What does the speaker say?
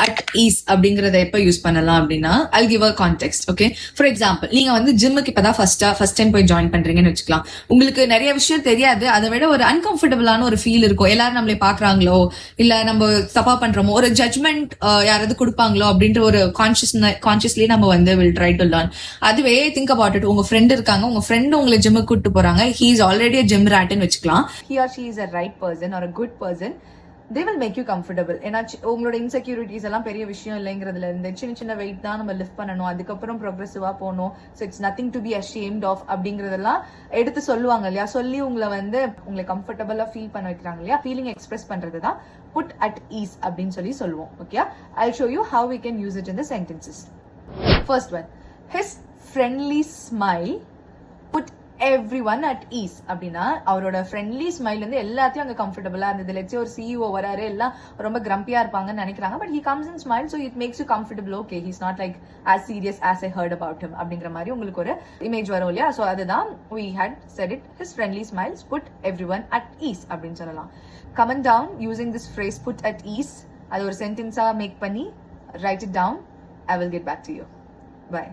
At is அப்படிங்கறத எப்ப use பண்ணலாம் அப்படின்னா I'll give a context. Okay, for example நீங்க வந்து ஜிம்முக்கு இப்பதான் ஃபர்ஸ்ட் டைம் போய் ஜாயின் பண்றீங்கன்னு வச்சுக்கலாம். உங்களுக்கு நிறைய விஷயம் தெரியாது, அதை விட ஒரு அன்கம்ஃபர்டபுளான ஒரு ஃபீல் இருக்கும். எல்லாரும் நம்மளை பாக்குறாங்களோ இல்ல நம்ம தப்பா பண்றோமோ, ஒரு ஜட்மெண்ட் யாராவது கொடுப்பாங்களோ அப்படின்ற ஒரு கான்சியஸ்லி நம்ம வந்து வில் ட்ரை டு லேர்ன். அதுவே திங்க் அபவுட் இட், உங்க ஃப்ரெண்ட் இருக்காங்க, உங்க ஃப்ரெண்ட் உங்களை ஜிம்முக்கு கூட்டு போறாங்க, he is already a gym rat ன்னு வச்சுக்கலாம். He or she is a right person or a good person. They will make you comfortable. ஏன்னா உங்களோட இன்செக்யூரிட்டிஸ் எல்லாம் பெரிய விஷயம் இல்லைங்கிறதுல இருந்து சின்ன வெயிட் தான் நம்ம லிஃப்ட் பண்ணணும், அதுக்கப்புறம் ப்ரோக்ரெசிவா போகணும், so it's nothing to be ashamed of அப்படிங்கறதெல்லாம் எடுத்து சொல்லுவாங்க இல்லையா. சொல்லி உங்களை கம்ஃபர்டபுளா ஃபீல் பண்ண வைக்கிறாங்க இல்லையா. ஃபீலிங் எக்ஸ்பிரஸ் பண்றது தான் புட் அட் ஈஸ் அப்படின்னு சொல்லி சொல்லுவோம். Okay, I'll show you how we can use it in the sentences. First one, his friendly smile put everyone at ease. அப்படின்னா அவரோட ஃப்ரெண்ட்லி ஸ்மைல் வந்து எல்லாத்தையும் அங்க கம்ஃபர்டபுளா இருந்தது. லெட்ஸ் ஒரு சிஇஓ வராரு, எல்லாம் ரொம்ப கிரம்பியா இருப்பாங்கன்னு நினைக்கிறாங்க, but he comes and smile, so it makes you comfortable. Okay, he's not like as serious as I heard about him அப்படிங்கிற மாதிரி உங்களுக்கு ஒரு இமேஜ் வரும் இல்லையா. ஸோ அதுதான் we had said it, his friendly smiles put everyone at ease அப்படின்னு சொல்லலாம். Comment down using this phrase put at ease, அது ஒரு சென்டென்ஸா மேக் பண்ணி write it down. I will get back to you. Bye.